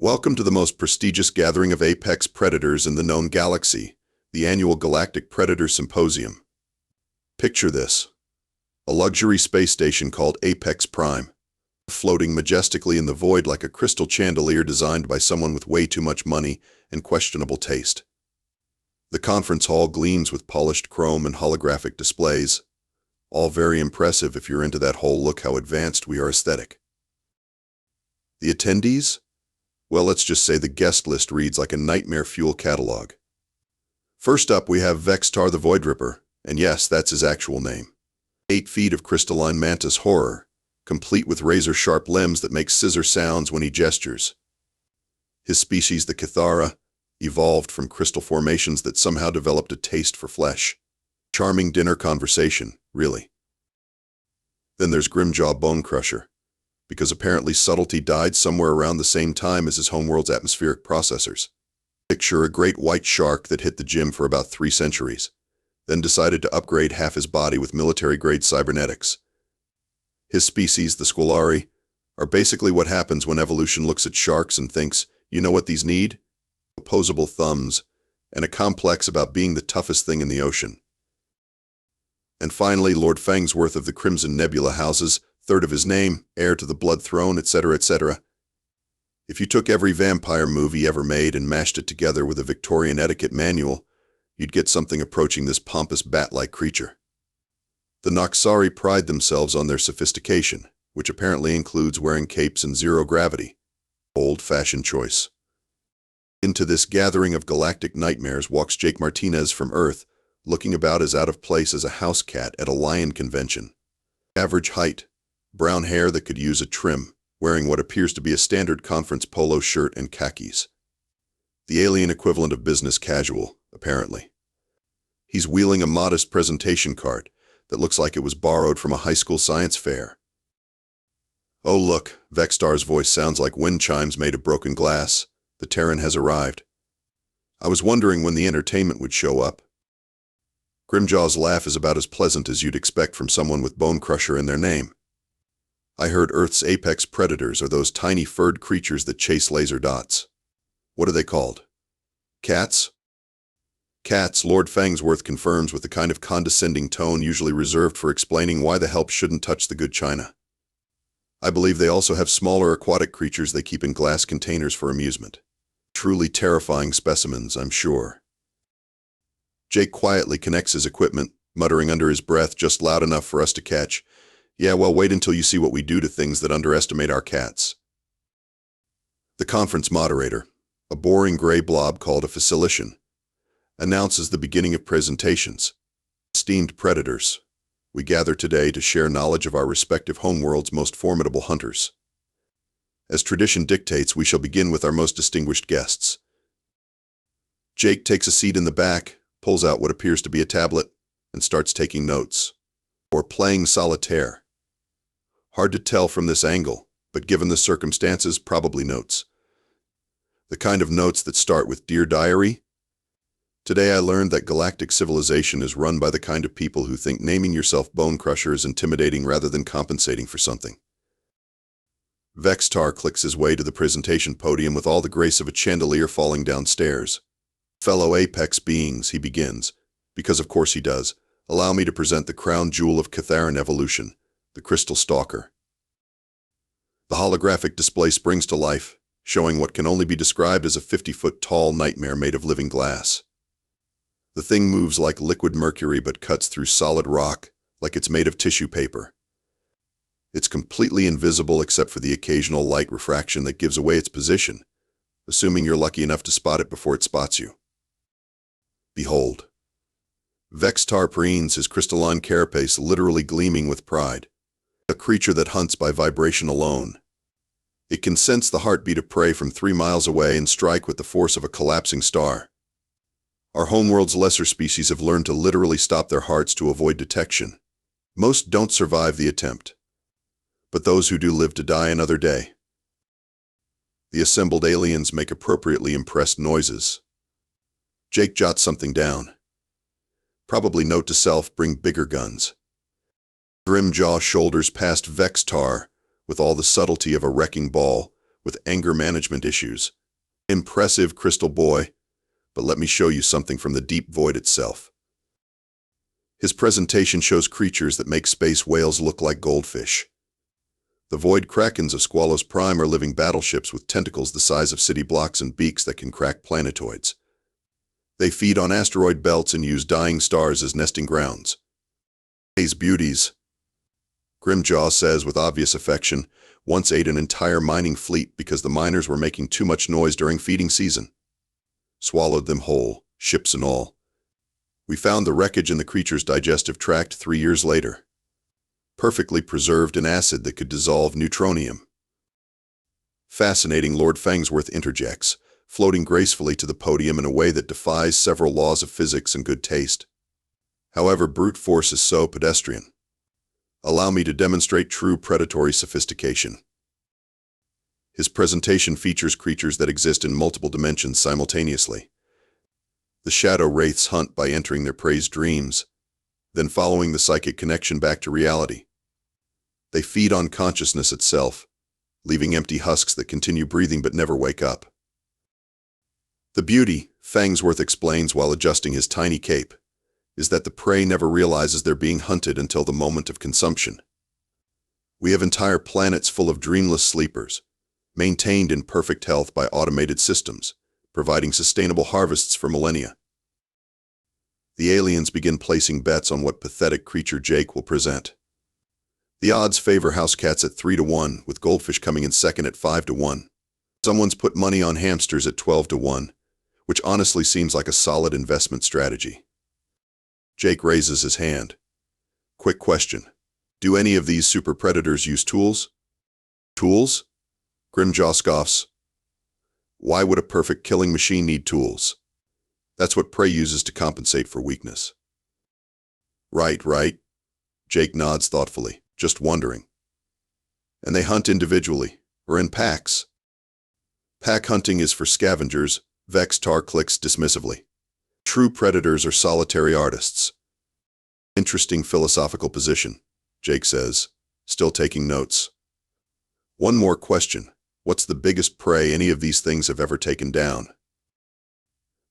Welcome to the most prestigious gathering of apex predators in the known galaxy, the annual Galactic Predator Symposium. Picture this: a luxury space station called Apex Prime, floating majestically in the void like a crystal chandelier designed by someone with way too much money and questionable taste. The conference hall gleams with polished chrome and holographic displays, all very impressive if you're into that whole "look how advanced we are" aesthetic. The attendees? Well, let's just say the guest list reads like a nightmare fuel catalog. First up, we have Vex'tar the Voidripper, and yes, that's his actual name. 8 feet of crystalline mantis horror, complete with razor-sharp limbs that make scissor sounds when he gestures. His species, the Cathara, evolved from crystal formations that somehow developed a taste for flesh. Charming dinner conversation, really. Then there's Grimjaw Bonecrusher, because apparently subtlety died somewhere around the same time as his homeworld's atmospheric processors. Picture a great white shark that hit the gym for about 3 centuries, then decided to upgrade half his body with military-grade cybernetics. His species, the Squalari, are basically what happens when evolution looks at sharks and thinks, you know what these need? Opposable thumbs, and a complex about being the toughest thing in the ocean. And finally, Lord Fangsworth of the Crimson Nebula houses, third of his name, heir to the Blood Throne, etc., etc. If you took every vampire movie ever made and mashed it together with a Victorian etiquette manual, you'd get something approaching this pompous bat-like creature. The Noxari pride themselves on their sophistication, which apparently includes wearing capes and zero gravity. Old-fashioned choice. Into this gathering of galactic nightmares walks Jake Martinez from Earth, looking about as out of place as a house cat at a lion convention. Average height, brown hair that could use a trim, wearing what appears to be a standard conference polo shirt and khakis. The alien equivalent of business casual, apparently. He's wheeling a modest presentation card that looks like it was borrowed from a high school science fair. Oh look, Vex'tar's voice sounds like wind chimes made of broken glass. The Terran has arrived. I was wondering when the entertainment would show up. Grimjaw's laugh is about as pleasant as you'd expect from someone with Bonecrusher in their name. I heard Earth's apex predators are those tiny furred creatures that chase laser dots. What are they called? Cats? Cats, Lord Fangsworth confirms with the kind of condescending tone usually reserved for explaining why the help shouldn't touch the good china. I believe they also have smaller aquatic creatures they keep in glass containers for amusement. Truly terrifying specimens, I'm sure. Jake quietly connects his equipment, muttering under his breath just loud enough for us to catch, "Yeah, well, wait until you see what we do to things that underestimate our cats." The conference moderator, a boring gray blob called a facilitian, announces the beginning of presentations. Esteemed predators, we gather today to share knowledge of our respective homeworld's most formidable hunters. As tradition dictates, we shall begin with our most distinguished guests. Jake takes a seat in the back, pulls out what appears to be a tablet, and starts taking notes. Or playing solitaire. Hard to tell from this angle, but given the circumstances, probably notes. The kind of notes that start with "Dear Diary." Today I learned that galactic civilization is run by the kind of people who think naming yourself Bonecrusher is intimidating rather than compensating for something. Vex'tar clicks his way to the presentation podium with all the grace of a chandelier falling downstairs. "Fellow apex beings," he begins, because of course he does, "allow me to present the crown jewel of Catharan evolution, the Crystal Stalker." The holographic display springs to life, showing what can only be described as a 50-foot-tall nightmare made of living glass. The thing moves like liquid mercury but cuts through solid rock, like it's made of tissue paper. It's completely invisible except for the occasional light refraction that gives away its position, assuming you're lucky enough to spot it before it spots you. Behold. Vex'tar preens, his crystalline carapace literally gleaming with pride. A creature that hunts by vibration alone. It can sense the heartbeat of prey from 3 miles away and strike with the force of a collapsing star. Our homeworld's lesser species have learned to literally stop their hearts to avoid detection. Most don't survive the attempt. But those who do live to die another day. The assembled aliens make appropriately impressed noises. Jake jots something down. Probably note to self, bring bigger guns. Grimjaw shoulders past Vex'tar with all the subtlety of a wrecking ball, with anger management issues. Impressive, Crystal Boy, but let me show you something from the deep void itself. His presentation shows creatures that make space whales look like goldfish. The void krakens of Squallows Prime are living battleships with tentacles the size of city blocks and beaks that can crack planetoids. They feed on asteroid belts and use dying stars as nesting grounds. These beauties, Grimjaw says with obvious affection, once ate an entire mining fleet because the miners were making too much noise during feeding season. Swallowed them whole, ships and all. We found the wreckage in the creature's digestive tract 3 years later. Perfectly preserved in acid that could dissolve neutronium. Fascinating, Lord Fangsworth interjects, floating gracefully to the podium in a way that defies several laws of physics and good taste. However, brute force is so pedestrian. Allow me to demonstrate true predatory sophistication. His presentation features creatures that exist in multiple dimensions simultaneously. The shadow wraiths hunt by entering their prey's dreams, then following the psychic connection back to reality. They feed on consciousness itself, leaving empty husks that continue breathing but never wake up. The beauty, Fangsworth explains while adjusting his tiny cape, is that the prey never realizes they're being hunted until the moment of consumption. We have entire planets full of dreamless sleepers, maintained in perfect health by automated systems, providing sustainable harvests for millennia. The aliens begin placing bets on what pathetic creature Jake will present. The odds favor house cats at 3-1, with goldfish coming in second at 5-1. Someone's put money on hamsters at 12-1, which honestly seems like a solid investment strategy. Jake raises his hand. Quick question. Do any of these super predators use tools? Tools? Grimjaw scoffs. Why would a perfect killing machine need tools? That's what prey uses to compensate for weakness. Right. Jake nods thoughtfully, just wondering. And they hunt individually, or in packs? Pack hunting is for scavengers, Vex'tar clicks dismissively. True predators are solitary artists. Interesting philosophical position, Jake says, still taking notes. One more question. What's the biggest prey any of these things have ever taken down?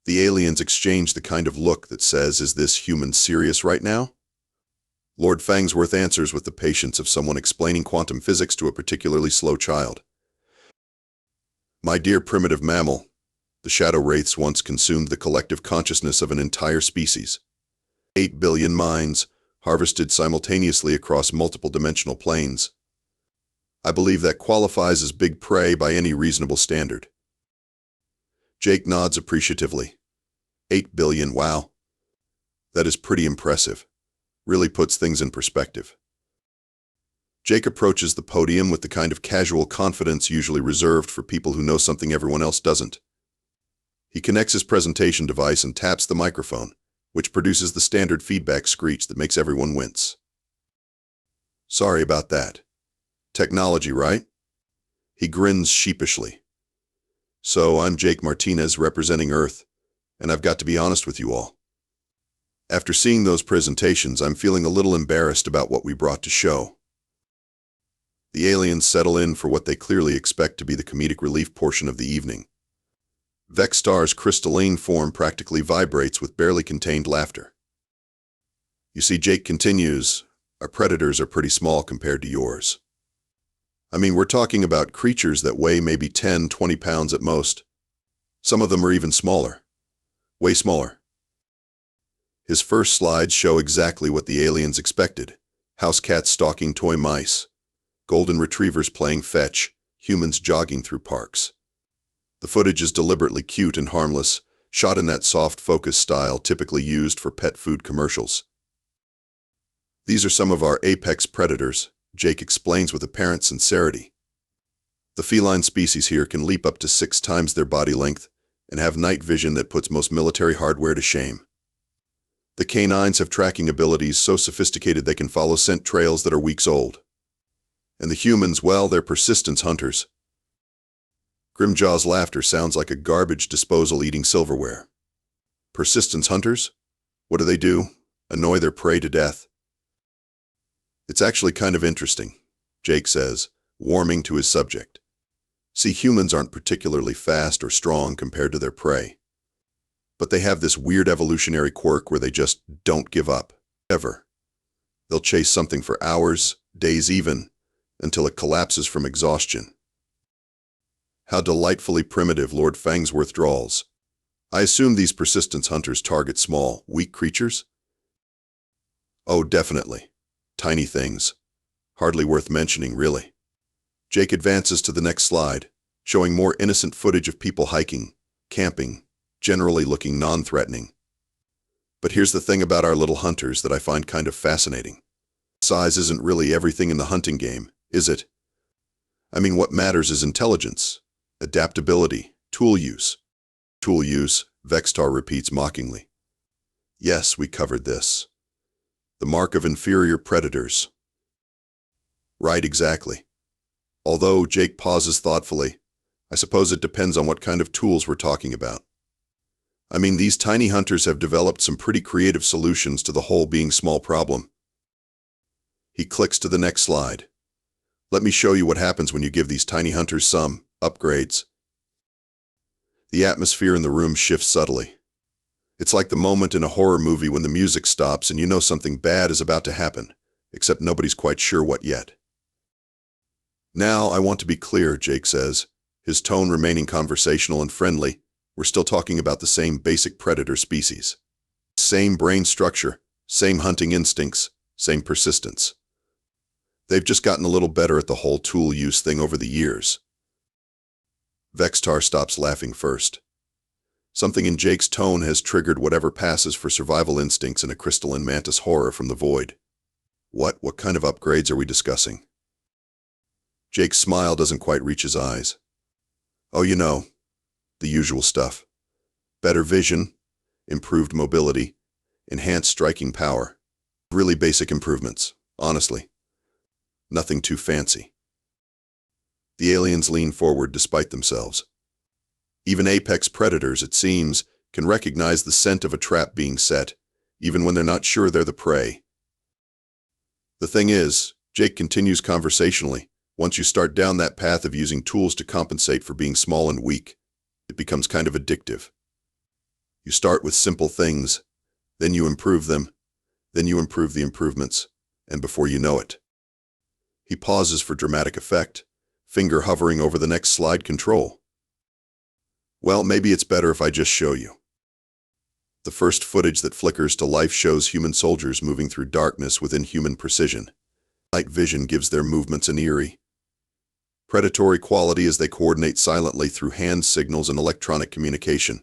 The aliens exchange the kind of look that says, is this human serious right now? Lord Fangsworth answers with the patience of someone explaining quantum physics to a particularly slow child. My dear primitive mammal, the shadow wraiths once consumed the collective consciousness of an entire species. 8 billion minds, harvested simultaneously across multiple dimensional planes. I believe that qualifies as big prey by any reasonable standard. Jake nods appreciatively. 8 billion, wow. That is pretty impressive. Really puts things in perspective. Jake approaches the podium with the kind of casual confidence usually reserved for people who know something everyone else doesn't. He connects his presentation device and taps the microphone, which produces the standard feedback screech that makes everyone wince. Sorry about that. Technology, right? He grins sheepishly. So, I'm Jake Martinez representing Earth, and I've got to be honest with you all. After seeing those presentations, I'm feeling a little embarrassed about what we brought to show. The aliens settle in for what they clearly expect to be the comedic relief portion of the evening. Vex'tar's crystalline form practically vibrates with barely contained laughter. You see, Jake continues, our predators are pretty small compared to yours. I mean, we're talking about creatures that weigh maybe 10, 20 pounds at most. Some of them are even smaller. Way smaller. His first slides show exactly what the aliens expected. House cats stalking toy mice. Golden retrievers playing fetch. Humans jogging through parks. The footage is deliberately cute and harmless, shot in that soft focus style typically used for pet food commercials. These are some of our apex predators, Jake explains with apparent sincerity. The feline species here can leap up to 6 times their body length and have night vision that puts most military hardware to shame. The canines have tracking abilities so sophisticated they can follow scent trails that are weeks old. And the humans, well, they're persistence hunters. Grimjaw's laughter sounds like a garbage disposal eating silverware. Persistence hunters? What do? Annoy their prey to death. It's actually kind of interesting, Jake says, warming to his subject. See, humans aren't particularly fast or strong compared to their prey. But they have this weird evolutionary quirk where they just don't give up, ever. They'll chase something for hours, days even, until it collapses from exhaustion. How delightfully primitive, Lord Fangsworth drawls. I assume these persistence hunters target small, weak creatures? Oh, definitely. Tiny things. Hardly worth mentioning, really. Jake advances to the next slide, showing more innocent footage of people hiking, camping, generally looking non-threatening. But here's the thing about our little hunters that I find kind of fascinating. Size isn't really everything in the hunting game, is it? I mean, what matters is intelligence, adaptability, tool use. Tool use, Vex'tar repeats mockingly. Yes, we covered this. The mark of inferior predators. Right, exactly. Although Jake pauses thoughtfully, I suppose it depends on what kind of tools we're talking about. I mean, these tiny hunters have developed some pretty creative solutions to the whole being small problem. He clicks to the next slide. Let me show you what happens when you give these tiny hunters some upgrades. The atmosphere in the room shifts subtly. It's like the moment in a horror movie when the music stops and you know something bad is about to happen, except nobody's quite sure what yet. Now, I want to be clear, Jake says, his tone remaining conversational and friendly. We're still talking about the same basic predator species. Same brain structure, same hunting instincts, same persistence. They've just gotten a little better at the whole tool use thing over the years. Vex'tar stops laughing first. Something in Jake's tone has triggered whatever passes for survival instincts in a crystalline mantis horror from the void. What kind of upgrades are we discussing? Jake's smile doesn't quite reach his eyes. Oh, you know, the usual stuff. Better vision, improved mobility, enhanced striking power. Really basic improvements, honestly. Nothing too fancy. The aliens lean forward despite themselves. Even apex predators, it seems, can recognize the scent of a trap being set, even when they're not sure they're the prey. The thing is, Jake continues conversationally, once you start down that path of using tools to compensate for being small and weak, it becomes kind of addictive. You start with simple things, then you improve them, then you improve the improvements, and before you know it. He pauses for dramatic effect, finger hovering over the next slide control. Well, maybe it's better if I just show you. The first footage that flickers to life shows human soldiers moving through darkness with inhuman precision. Night vision gives their movements an eerie, predatory quality as they coordinate silently through hand signals and electronic communication.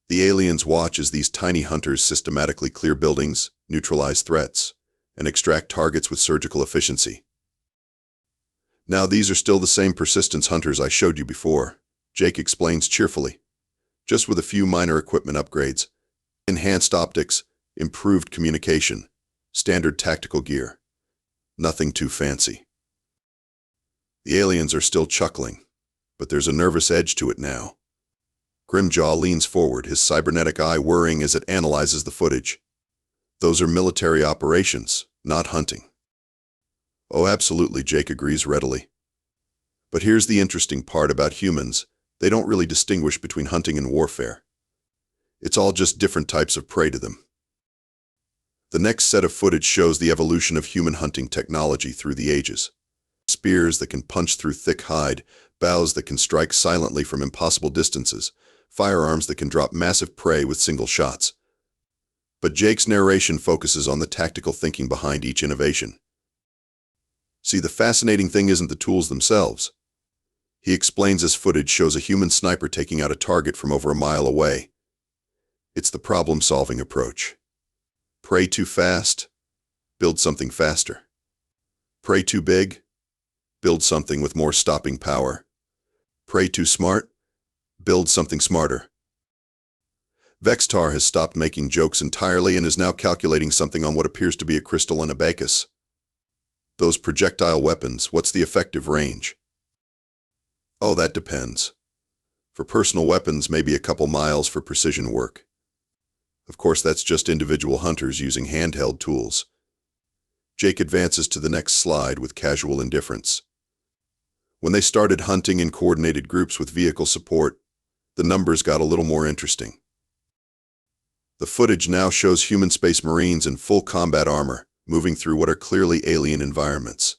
The aliens watch as these tiny hunters systematically clear buildings, neutralize threats, and extract targets with surgical efficiency. Now, these are still the same persistence hunters I showed you before, Jake explains cheerfully, just with a few minor equipment upgrades. Enhanced optics, improved communication, standard tactical gear. Nothing too fancy. The aliens are still chuckling, but there's a nervous edge to it now. Grimjaw leans forward, his cybernetic eye whirring as it analyzes the footage. Those are military operations, not hunting. Oh, absolutely, Jake agrees readily. But here's the interesting part about humans. They don't really distinguish between hunting and warfare. It's all just different types of prey to them. The next set of footage shows the evolution of human hunting technology through the ages. Spears that can punch through thick hide, bows that can strike silently from impossible distances, firearms that can drop massive prey with single shots. But Jake's narration focuses on the tactical thinking behind each innovation. See, the fascinating thing isn't the tools themselves. He explains as footage shows a human sniper taking out a target from over a mile away. It's the problem-solving approach. Prey too fast? Build something faster. Prey too big? Build something with more stopping power. Prey too smart? Build something smarter. Vex'tar has stopped making jokes entirely and is now calculating something on what appears to be a crystalline abacus. Those projectile weapons, what's the effective range? Oh, that depends. For personal weapons, maybe a couple miles for precision work. Of course, that's just individual hunters using handheld tools. Jake advances to the next slide with casual indifference. When they started hunting in coordinated groups with vehicle support, the numbers got a little more interesting. The footage now shows human space marines in full combat armor, moving through what are clearly alien environments.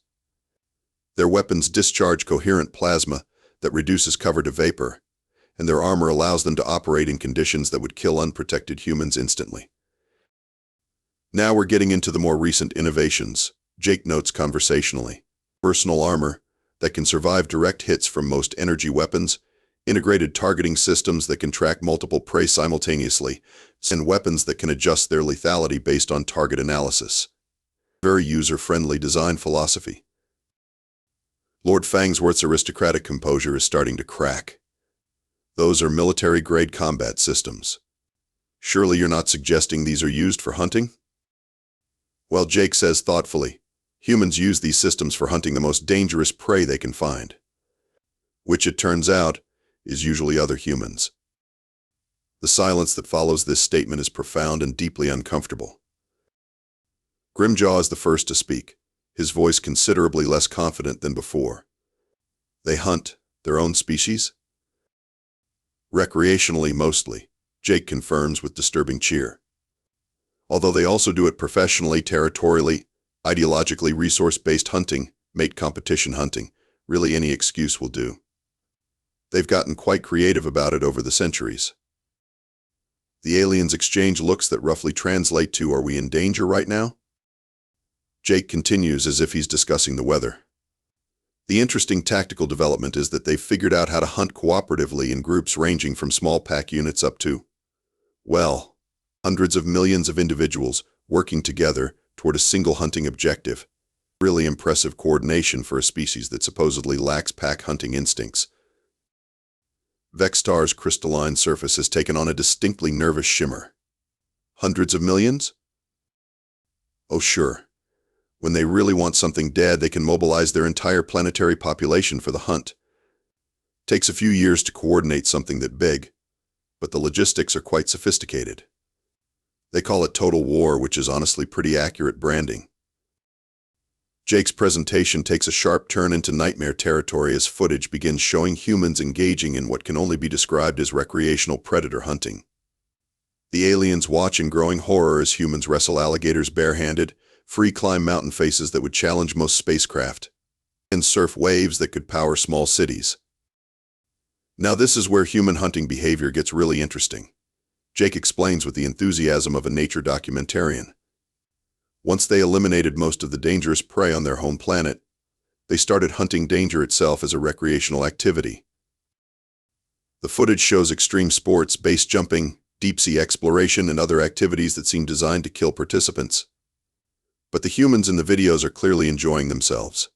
Their weapons discharge coherent plasma that reduces cover to vapor, and their armor allows them to operate in conditions that would kill unprotected humans instantly. Now we're getting into the more recent innovations, Jake notes conversationally. Personal armor that can survive direct hits from most energy weapons, integrated targeting systems that can track multiple prey simultaneously, and weapons that can adjust their lethality based on target analysis. Very user-friendly design philosophy. Lord Fangsworth's aristocratic composure is starting to crack. Those are military-grade combat systems. Surely you're not suggesting these are used for hunting? Well, Jake says thoughtfully, humans use these systems for hunting the most dangerous prey they can find, which it turns out is usually other humans. The silence that follows this statement is profound and deeply uncomfortable. Grimjaw is the first to speak, his voice considerably less confident than before. They hunt their own species? Recreationally mostly, Jake confirms with disturbing cheer. Although they also do it professionally, territorially, ideologically resource-based hunting, mate competition hunting, really any excuse will do. They've gotten quite creative about it over the centuries. The aliens exchange looks that roughly translate to, "Are we in danger right now?" Jake continues as if he's discussing the weather. The interesting tactical development is that they've figured out how to hunt cooperatively in groups ranging from small pack units up to, well, hundreds of millions of individuals working together toward a single hunting objective. Really impressive coordination for a species that supposedly lacks pack hunting instincts. Vex'tar's crystalline surface has taken on a distinctly nervous shimmer. Hundreds of millions? Oh sure. When they really want something dead, they can mobilize their entire planetary population for the hunt. Takes a few years to coordinate something that big, but the logistics are quite sophisticated. They call it total war, which is honestly pretty accurate branding. Jake's presentation takes a sharp turn into nightmare territory as footage begins showing humans engaging in what can only be described as recreational predator hunting. The aliens watch in growing horror as humans wrestle alligators barehanded, free-climb mountain faces that would challenge most spacecraft, and surf waves that could power small cities. Now this is where human hunting behavior gets really interesting. Jake explains with the enthusiasm of a nature documentarian. Once they eliminated most of the dangerous prey on their home planet, they started hunting danger itself as a recreational activity. The footage shows extreme sports, base jumping, deep-sea exploration, and other activities that seem designed to kill participants. But the humans in the videos are clearly enjoying themselves.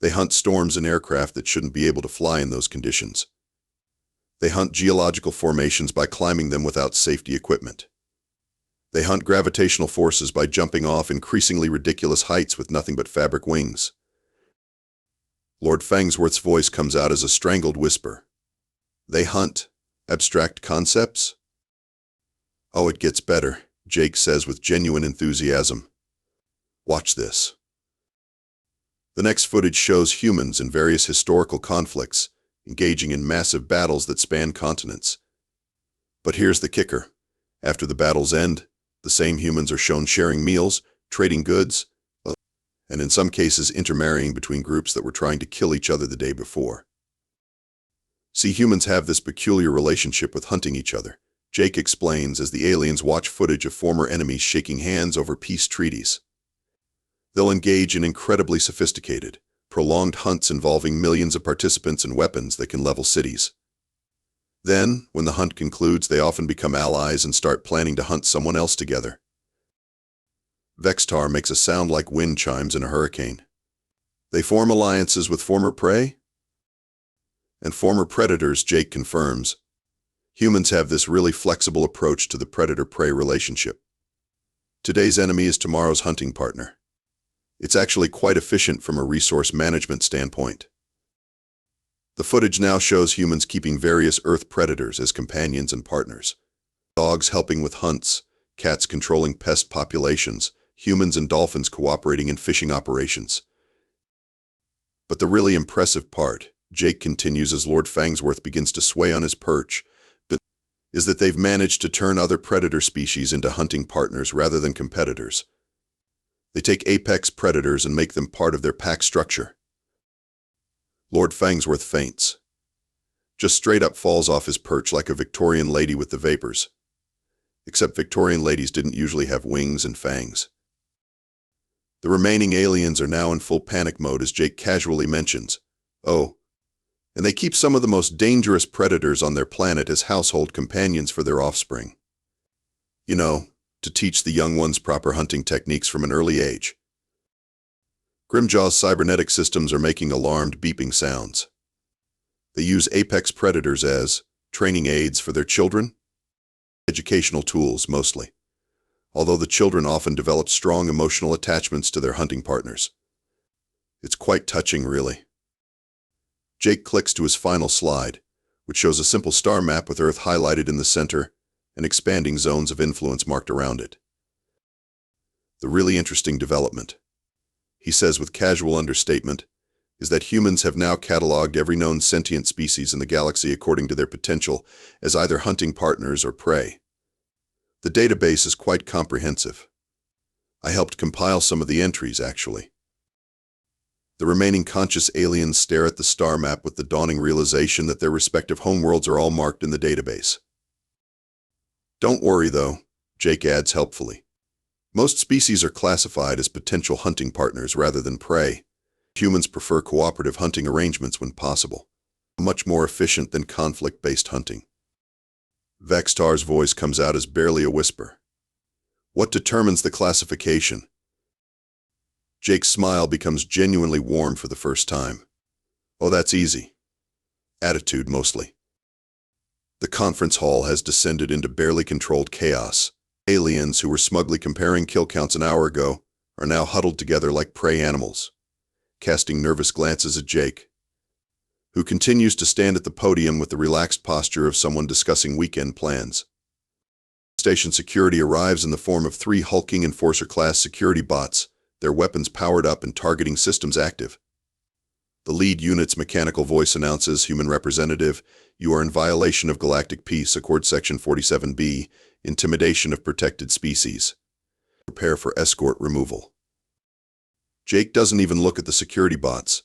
They hunt storms and aircraft that shouldn't be able to fly in those conditions. They hunt geological formations by climbing them without safety equipment. They hunt gravitational forces by jumping off increasingly ridiculous heights with nothing but fabric wings. Lord Fangsworth's voice comes out as a strangled whisper. They hunt abstract concepts? Oh, it gets better, Jake says with genuine enthusiasm. Watch this. The next footage shows humans in various historical conflicts, engaging in massive battles that span continents. But here's the kicker. After the battles end, the same humans are shown sharing meals, trading goods, and in some cases intermarrying between groups that were trying to kill each other the day before. See, humans have this peculiar relationship with hunting each other, Jake explains as the aliens watch footage of former enemies shaking hands over peace treaties. They'll engage in incredibly sophisticated, prolonged hunts involving millions of participants and weapons that can level cities. Then, when the hunt concludes, they often become allies and start planning to hunt someone else together. Vex'tar makes a sound like wind chimes in a hurricane. They form alliances with former prey? And former predators, Jake confirms. Humans have this really flexible approach to the predator-prey relationship. Today's enemy is tomorrow's hunting partner. It's actually quite efficient from a resource management standpoint. The footage now shows humans keeping various Earth predators as companions and partners. Dogs helping with hunts, cats controlling pest populations, humans and dolphins cooperating in fishing operations. But the really impressive part, Jake continues as Lord Fangsworth begins to sway on his perch, is that they've managed to turn other predator species into hunting partners rather than competitors. They take apex predators and make them part of their pack structure. Lord Fangsworth faints. Just straight up falls off his perch like a Victorian lady with the vapors. Except Victorian ladies didn't usually have wings and fangs. The remaining aliens are now in full panic mode as Jake casually mentions, "Oh, and they keep some of the most dangerous predators on their planet as household companions for their offspring. You know, to teach the young ones proper hunting techniques from an early age." Grimjaw's cybernetic systems are making alarmed beeping sounds. They use apex predators as training aids for their children? Educational tools, mostly. Although the children often develop strong emotional attachments to their hunting partners. It's quite touching, really. Jake clicks to his final slide, which shows a simple star map with Earth highlighted in the center and expanding zones of influence marked around it. The really interesting development, he says with casual understatement, is that humans have now cataloged every known sentient species in the galaxy according to their potential as either hunting partners or prey. The database is quite comprehensive. I helped compile some of the entries, actually. The remaining conscious aliens stare at the star map with the dawning realization that their respective homeworlds are all marked in the database. Don't worry, though, Jake adds helpfully. Most species are classified as potential hunting partners rather than prey. Humans prefer cooperative hunting arrangements when possible, much more efficient than conflict-based hunting. Vex'tar's voice comes out as barely a whisper. What determines the classification? Jake's smile becomes genuinely warm for the first time. Oh, that's easy. Attitude, mostly. The conference hall has descended into barely controlled chaos. Aliens who were smugly comparing kill counts an hour ago are now huddled together like prey animals, casting nervous glances at Jake, who continues to stand at the podium with the relaxed posture of someone discussing weekend plans. Station security arrives in the form of 3 hulking Enforcer-class security bots, their weapons powered up and targeting systems active. The lead unit's mechanical voice announces, "Human representative, you are in violation of Galactic Peace Accord Section 47B, intimidation of protected species. Prepare for escort removal." Jake doesn't even look at the security bots.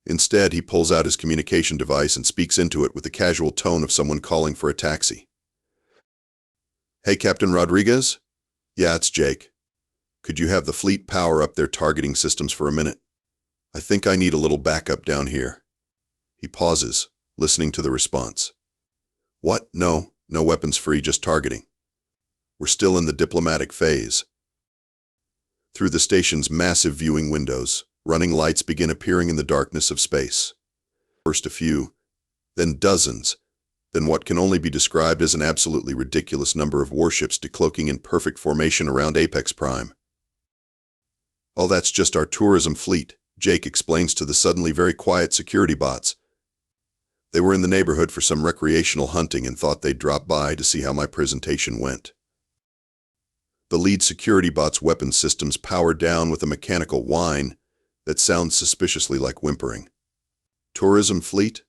Instead, he pulls out his communication device and speaks into it with the casual tone of someone calling for a taxi. "Hey, Captain Rodriguez? Yeah, it's Jake. Could you have the fleet power up their targeting systems for a minute? I think I need a little backup down here." He pauses, listening to the response. "What? No weapons free, just targeting. We're still in the diplomatic phase." Through the station's massive viewing windows, running lights begin appearing in the darkness of space. First a few, then dozens, then what can only be described as an absolutely ridiculous number of warships decloaking in perfect formation around Apex Prime. "Oh, that's just our tourism fleet," Jake explains to the suddenly very quiet security bots. "They were in the neighborhood for some recreational hunting and thought they'd drop by to see how my presentation went." The lead security bot's weapon systems power down with a mechanical whine that sounds suspiciously like whimpering. "Tourism fleet?"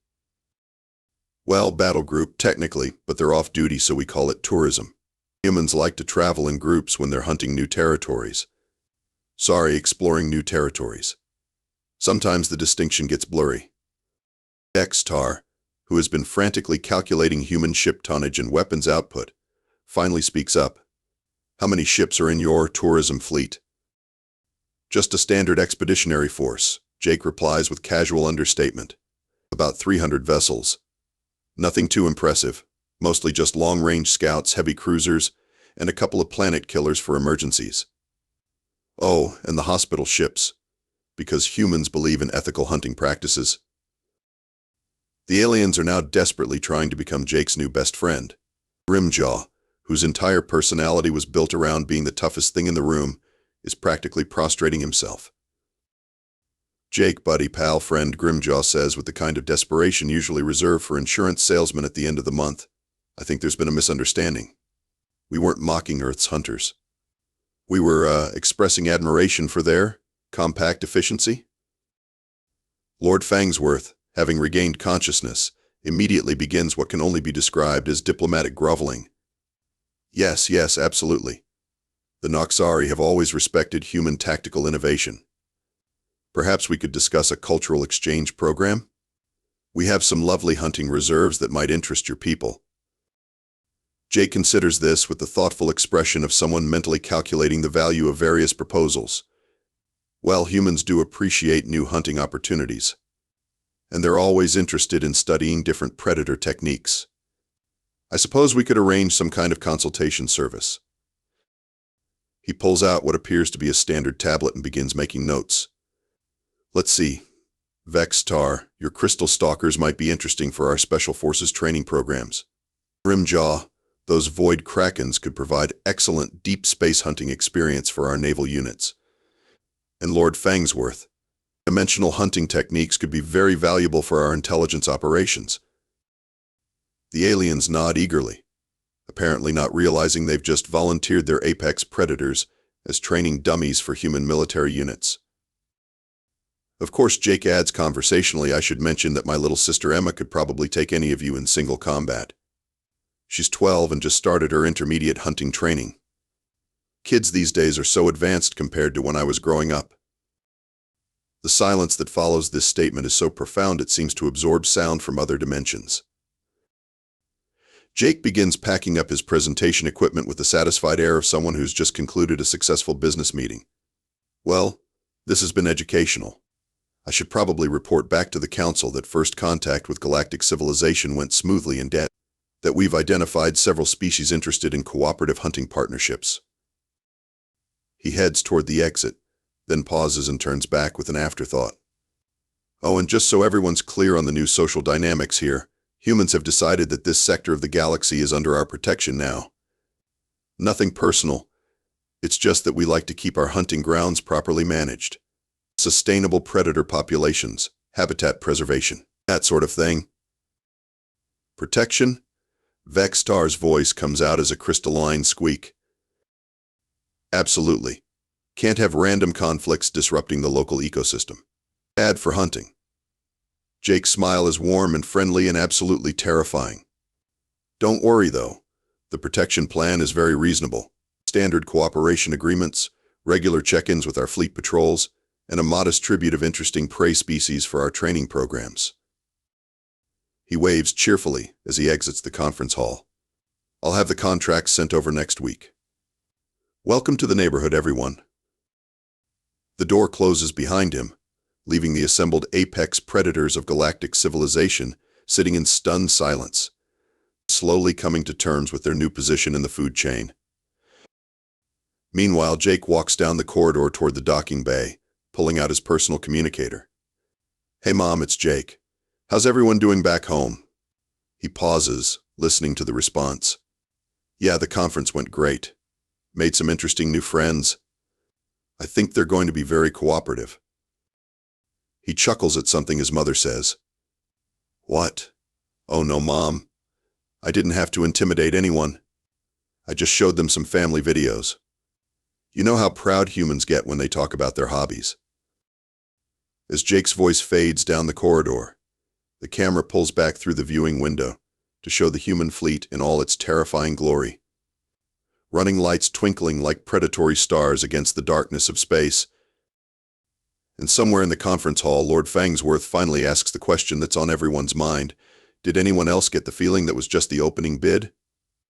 "Well, battle group, technically, but they're off duty, so we call it tourism. Humans like to travel in groups when they're hunting new territories. Exploring new territories. Sometimes the distinction gets blurry." Vex'tar, who has been frantically calculating human ship tonnage and weapons output, finally speaks up. "How many ships are in your tourism fleet?" "Just a standard expeditionary force," Jake replies with casual understatement. "About 300 vessels. Nothing too impressive, mostly just long-range scouts, heavy cruisers, and a couple of planet killers for emergencies. Oh, and the hospital ships, because humans believe in ethical hunting practices." The aliens are now desperately trying to become Jake's new best friend. Grimjaw, whose entire personality was built around being the toughest thing in the room, is practically prostrating himself. "Jake, buddy, pal, friend," Grimjaw says with the kind of desperation usually reserved for insurance salesmen at the end of the month. "I think there's been a misunderstanding. We weren't mocking Earth's hunters. We were, expressing admiration for their compact efficiency." Lord Fangsworth, having regained consciousness, immediately begins what can only be described as diplomatic groveling. Yes, absolutely. The Noxari have always respected human tactical innovation. Perhaps we could discuss a cultural exchange program? We have some lovely hunting reserves that might interest your people. Jake considers this with the thoughtful expression of someone mentally calculating the value of various proposals. Well, humans do appreciate new hunting opportunities, and they're always interested in studying different predator techniques. I suppose we could arrange some kind of consultation service. He pulls out what appears to be a standard tablet and begins making notes. Let's see. Vex'tar, your crystal stalkers might be interesting for our special forces training programs. Grimjaw, those void krakens could provide excellent deep space hunting experience for our naval units. And Lord Fangsworth, dimensional hunting techniques could be very valuable for our intelligence operations. The aliens nod eagerly, apparently not realizing they've just volunteered their apex predators as training dummies for human military units. Of course, Jake adds conversationally, I should mention that my little sister Emma could probably take any of you in single combat. She's 12 and just started her intermediate hunting training. Kids these days are so advanced compared to when I was growing up. The silence that follows this statement is so profound it seems to absorb sound from other dimensions. Jake begins packing up his presentation equipment with the satisfied air of someone who's just concluded a successful business meeting. Well, this has been educational. I should probably report back to the Council that first contact with galactic civilization went smoothly and that we've identified several species interested in cooperative hunting partnerships. He heads toward the exit, then pauses and turns back with an afterthought. Oh, and just so everyone's clear on the new social dynamics here, humans have decided that this sector of the galaxy is under our protection now. Nothing personal. It's just that we like to keep our hunting grounds properly managed. Sustainable predator populations, habitat preservation, that sort of thing. Protection? Vex'tar's voice comes out as a crystalline squeak. Absolutely. Can't have random conflicts disrupting the local ecosystem. Bad for hunting. Jake's smile is warm and friendly and absolutely terrifying. Don't worry, though. The protection plan is very reasonable. Standard cooperation agreements, regular check-ins with our fleet patrols, and a modest tribute of interesting prey species for our training programs. He waves cheerfully as he exits the conference hall. I'll have the contracts sent over next week. Welcome to the neighborhood, everyone. The door closes behind him, leaving the assembled apex predators of galactic civilization sitting in stunned silence, slowly coming to terms with their new position in the food chain. Meanwhile, Jake walks down the corridor toward the docking bay, pulling out his personal communicator. Hey Mom, it's Jake. How's everyone doing back home? He pauses, listening to the response. Yeah, the conference went great. Made some interesting new friends. I think they're going to be very cooperative. He chuckles at something his mother says. What? Oh no, Mom. I didn't have to intimidate anyone. I just showed them some family videos. You know how proud humans get when they talk about their hobbies. As Jake's voice fades down the corridor, the camera pulls back through the viewing window to show the human fleet in all its terrifying glory. Running lights twinkling like predatory stars against the darkness of space. And somewhere in the conference hall, Lord Fangsworth finally asks the question that's on everyone's mind. Did anyone else get the feeling that was just the opening bid?